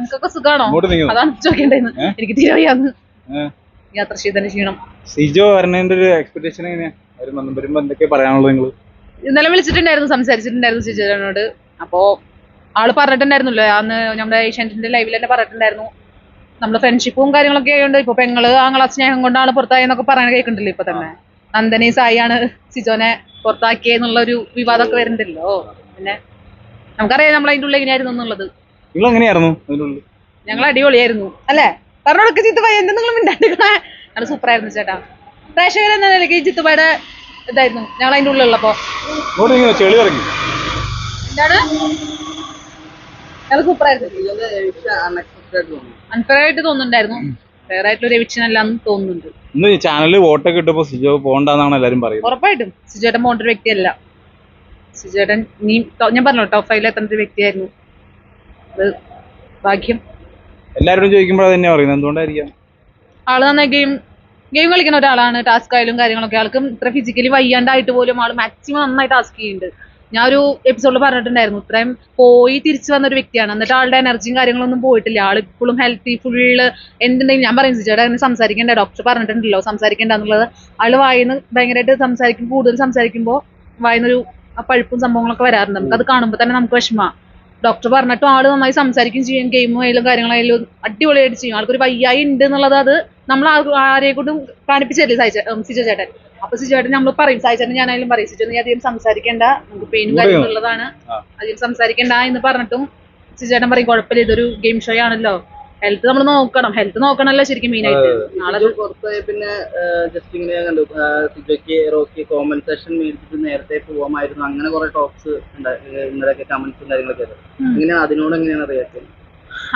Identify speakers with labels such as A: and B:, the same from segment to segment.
A: നിങ്ങൾക്കൊക്കെ സുഖാണോ? അതാണ് ചോദിക്കേണ്ടത്. എനിക്ക് തീരെയാന്ന് യാത്ര ചെയ്തതിന് ക്ഷീണം.
B: സിജോ വരണേന്റെ ഒരു എക്സ്പെക്ടേഷൻ എങ്ങനെയാ? വരുമ്പോ എന്തൊക്കെയാ പറയാനുള്ളത്? നിങ്ങള്
A: ഇന്നലെ വിളിച്ചിട്ടുണ്ടായിരുന്നു, സംസാരിച്ചിട്ടുണ്ടായിരുന്നു സിജോനോട്. അപ്പോ ആള് പറഞ്ഞിട്ടുണ്ടായിരുന്നല്ലോ അന്ന് നമ്മുടെ ഏഷ്യാനെറ്റിന്റെ ലൈവിൽ തന്നെ പറഞ്ഞിട്ടുണ്ടായിരുന്നു, നമ്മള് ഫ്രണ്ട്ഷിപ്പും കാര്യങ്ങളൊക്കെ ആയതുകൊണ്ട് ഇപ്പൊ പെങ്ങള് ആങ്ങളെ സ്നേഹം കൊണ്ടാണ് പുറത്തായെന്നൊക്കെ പറയാൻ കേൾക്കണ്ടല്ലോ. ഇപ്പൊ തന്നെ നന്ദനി സായിയാണ് സിജോനെ പുറത്താക്കിയെന്നുള്ള ഒരു വിവാദമൊക്കെ വരുന്നുണ്ടല്ലോ. പിന്നെ നമുക്കറിയാം നമ്മൾ അതിന്റെ ഉള്ളിൽ എങ്ങനെയായിരുന്നു എന്നുള്ളത്. ഞങ്ങൾ അടിപൊളിയായിരുന്നു അല്ലെ? പറഞ്ഞോടൊക്കെ ജിത്തുബായി എന്താ നിങ്ങൾ മിണ്ടാണ്ടിരിക്കണേ? അത് സൂപ്പറായിരുന്നു ചേട്ടാ. പ്രേക്ഷകർ എന്ന നിലയ്ക്ക് ജിത്തുബായുടെ ഇതായിരുന്നു ഞങ്ങൾ അതിന്റെ ഉള്ളിലുള്ളപ്പോ. എന്താണ് ഞങ്ങൾ സൂപ്പറായിരുന്നു. അൺഫെയർ ആയിട്ട് തോന്നുന്നുണ്ടായിരുന്നു. ഫെയർ ആയിട്ടുള്ള എവിക്ഷൻ അല്ലാന്ന് തോന്നുന്നുണ്ട്.
B: ചാനലിൽ വോട്ടൊക്കെ ഇട്ടപ്പോ സിജോ പോണ്ടെന്നാണ് എല്ലാരും പറയുന്നത്.
A: ഉറപ്പായിട്ടും സിജോട്ടൻ പോകേണ്ട ഒരു വ്യക്തിയല്ല. സിജോട്ടൻ നീ ഞാൻ പറഞ്ഞോ ടോപ്പ് 5 എത്തേണ്ട ഒരു വ്യക്തിയായിരുന്നു. അത് ഭാഗ്യം.
B: എല്ലാവരോടും ചോദിക്കുമ്പോൾ അത് തന്നെ പറയുന്നത്. എന്തുകൊണ്ടായിരിക്കാം?
A: ആള് നന്നായി ഗെയിം കളിക്കുന്ന ഒരാളാണ്. ടാസ്ക് ആയാലും കാര്യങ്ങളൊക്കെ ആൾക്ക് ഇത്ര ഫിസിക്കലി വയ്യാണ്ടായിട്ട് പോലും ആള് മാക്സിമം നന്നായി ടാസ്ക് ചെയ്യുന്നുണ്ട്. ഞാൻ ഒരു എപ്പിസോഡിൽ പറഞ്ഞിട്ടുണ്ടായിരുന്നു, ഇത്രയും പോയി തിരിച്ചു വന്നൊരു വ്യക്തിയാണ്. എന്നിട്ട് ആളുടെ എനർജിയും കാര്യങ്ങളൊന്നും പോയിട്ടില്ല. ആൾ ഇപ്പോഴും ഹെൽത്തി ഫുള്ള് എന്തുണ്ടെങ്കിലും ഞാൻ പറയും സിജോടെ അങ്ങനെ സംസാരിക്കേണ്ട, ഡോക്ടർ പറഞ്ഞിട്ടുണ്ടല്ലോ സംസാരിക്കേണ്ട എന്നുള്ളത്. ആള് വായിന്ന് ഭയങ്കരമായിട്ട് കൂടുതൽ സംസാരിക്കുമ്പോൾ വായിന്നൊരു പഴുപ്പും സംഭവങ്ങളൊക്കെ വരാറുണ്ട്. നമുക്ക് അത് കാണുമ്പോൾ തന്നെ നമുക്ക് വിഷമമാണ്. ഡോക്ടർ പറഞ്ഞിട്ടും ആള് നന്നായി സംസാരിക്കും ചെയ്യും. ഗെയിമും ആയാലും കാര്യങ്ങളായാലും അടിപൊളിയായിട്ട് ചെയ്യും. ആൾക്കൊരു വയ്യായി ഉണ്ട് എന്നുള്ളത് അത് നമ്മൾ ആരെ കൊണ്ടും കാണിപ്പിച്ചല്ലേ സിജോ ചേട്ടൻ. അപ്പൊ സിജോ ചേട്ടൻ നമ്മൾ പറയും, സായി ചേട്ടൻ ഞാനായാലും പറയും, സിജോ നീ അധികം സംസാരിക്കേണ്ട, നമുക്ക് പെയിനും കാര്യങ്ങളുള്ളതാണ്, അധികം സംസാരിക്കേണ്ട എന്ന് പറഞ്ഞിട്ടും സിജോ ചേട്ടൻ പറയും കുഴപ്പമില്ല, ഇതൊരു ഗെയിം ഷോ ആണല്ലോ, ഹെൽത്ത് നമ്മൾ നോക്കണം, ഹെൽത്ത് നോക്കണല്ലോ ശരിക്കും മെയിൻ ആയിട്ട്.
C: പിന്നെ ജസ്റ്റ് ഇങ്ങനെ കണ്ടു സിജോയ്ക്ക് റോക്കി കോമ്പൻസേഷൻ മേടിച്ചിട്ട് നേരത്തെ പോവാമായിരുന്നു, അങ്ങനെ കുറെ ടോക്സ് ഇന്നലൊക്കെ കമന്റ്സും കാര്യങ്ങളൊക്കെ. എങ്ങനെയാണ് അതിനോട് എങ്ങനെയാണ് റിയാക്ട്?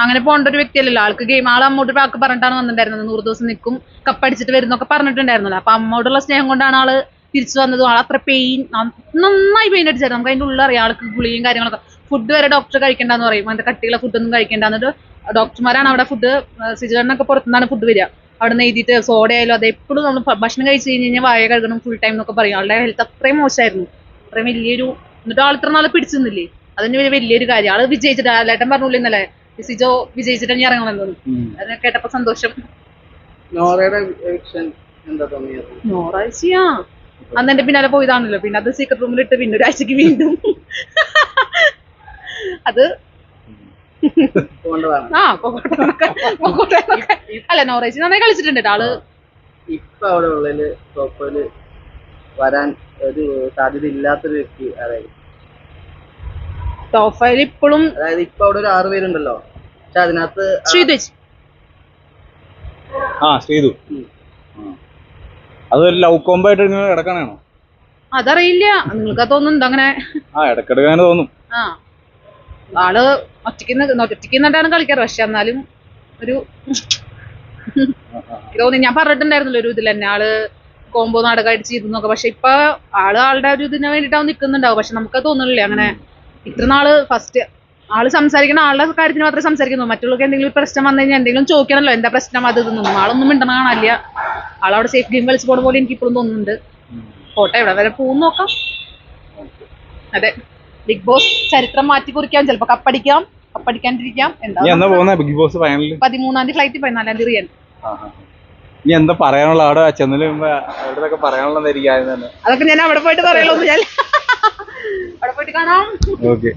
A: അങ്ങനെ പോകേണ്ട ഒരു വ്യക്തിയല്ലല്ലോ. ആൾക്ക് ഗെയിം ആൾ അമ്മോട്ട് ബാക്ക് പറഞ്ഞിട്ടാണ് വന്നിട്ടുണ്ടായിരുന്നത്. 100 ദിവസം നിൽക്കും, കപ്പടിച്ചിട്ട് വരുന്നൊക്കെ പറഞ്ഞിട്ടുണ്ടായിരുന്നല്ലോ. അപ്പൊ അമ്മോടുള്ള സ്നേഹം കൊണ്ടാണ് ആള് തിരിച്ചു വന്നതും. ആൾ അത്ര നന്നായി പെയിൻ അടിച്ചായിരുന്നു. നമുക്ക് അതിന്റെ ഉള്ളിൽ അറിയാം ആൾക്ക് ഗുളിയും കാര്യങ്ങളൊക്കെ. ഫുഡ് വരെ ഡോക്ടർ കഴിക്കേണ്ടെന്ന് പറയും, അങ്ങനത്തെ കട്ടിയുള്ള ഫുഡൊന്നും കഴിക്കേണ്ട. എന്നിട്ട് ഡോക്ടർമാരാണ് അവിടെ ഫുഡ്, സിജോനൊക്കെ പുറത്തുനിന്നാണ് ഫുഡ് വരിക, അവിടെ നിന്ന് എഴുതിയിട്ട് സോഡ ആയാലും അത് എപ്പോഴും നമ്മൾ ഭക്ഷണം കഴിച്ച് കഴിഞ്ഞാൽ വായ കഴുകണം ഫുൾ ടൈം എന്നൊക്കെ പറയും. ആളുടെ ഹെൽത്ത് അത്രയും മോശമായിരുന്നു, അത്രയും വലിയൊരു. എന്നിട്ട് ആൾ ഇത്ര നാളെ പിടിച്ചു നിന്നില്ലേ, അതിന് വലിയൊരു കാര്യം. ആള് വിജയിച്ചിട്ട് ലേട്ടൻ പറഞ്ഞില്ല ഇന്നലെ സിജോ വിജയിച്ചിട്ട് ഞാൻ ഇറങ്ങണമെന്ന്. അതിനെ കേട്ടപ്പോ സന്തോഷം. ഞായറാഴ്ചയാ അന്ന് എന്റെ പിന്നാലെ പോയതാണല്ലോ, പിന്നെ അത് സീക്രട്ട് റൂമിൽ ഇട്ട് പിന്നെ ഒരാഴ്ചക്ക് വീണ്ടും അത് അല്ല നോറേജ് നന്നായി കളിച്ചിട്ടുണ്ട് ആള്.
C: ഇപ്പൊ അവിടെ ഉള്ളതില് ടോപ്പില് വരാൻ ഒരു സാധ്യത ഇല്ലാത്തൊരു വ്യക്തി അതായത്
A: ടോപ്പ് 5 ഇപ്പോഴും,
C: അതായത് ഇപ്പൊ അവിടെ ഒരു 6 പേരുണ്ടല്ലോ, പക്ഷെ അതിനകത്ത്
B: ശ്രീതു അത് ലവ് കോംബോ ആയിട്ട് കിടക്കാനാണോ?
A: അതറിയില്ല, നിങ്ങൾക്ക് തോന്നുന്നുണ്ട് അങ്ങനെ?
B: ഇടക്കിടക്ക് അങ്ങനെ തോന്നും.
A: ആള് ഒറ്റയ്ക്ക് നിന്നിട്ടാണ് കളിക്കാറ്, പക്ഷെ എന്നാലും ഒരു തോന്നി. ഞാൻ പറഞ്ഞിട്ടുണ്ടായിരുന്നല്ലോ ഒരു ഇതിൽ തന്നെ ആള് കോംബോ നാടകമായിട്ട് ചെയ്തെന്നൊക്കെ. പക്ഷെ ഇപ്പൊ ആളുടെ ഒരു ഇതിന് വേണ്ടിയിട്ടാവും നിൽക്കുന്നുണ്ടാവും, പക്ഷെ നമുക്കത് തോന്നുന്നില്ലേ അങ്ങനെ. ഇത്ര നാള് ഫസ്റ്റ് ആള് സംസാരിക്കുന്ന ആളുടെ കാര്യത്തിന് മാത്രമേ സംസാരിക്കുന്നു. മറ്റുള്ളവർക്ക് എന്തെങ്കിലും പ്രശ്നം വന്നു കഴിഞ്ഞാൽ എന്തെങ്കിലും ചോദിക്കണല്ലോ, എന്താ പ്രശ്നം അത് ഇതൊന്നും. ആളൊന്നും മിണ്ടണ കാണാനില്ല. ആളവിടെ സേഫ് ഗെയിം കളിച്ച് പോണ പോലെ എനിക്ക് ഇപ്പോഴും തോന്നുന്നുണ്ട്. പോട്ടെ, എവിടെ വരെ പോകും നോക്കാം. അതെ, ബിഗ് ബോസ് ചരിത്രം മാറ്റി കുറിക്കാം, ചിലപ്പോ കപ്പടിക്കാം, കപ്പടിക്കാണ്ടിരിക്കാം. എന്താ 13-ാം തീയതി ഫ്ലൈറ്റ്, 14-ാം തീയതി റിയൻ.
B: എന്താ പറയാനുള്ള അവിടെ ചെന്നതിന് പറയാനുള്ളതായിരിക്കും.
A: അതൊക്കെ ഞാൻ അവിടെ പോയിട്ട് പറയുള്ളൂ. ഞാൻ അവിടെ പോയിട്ട് കാണാം.
B: ഓക്കെ.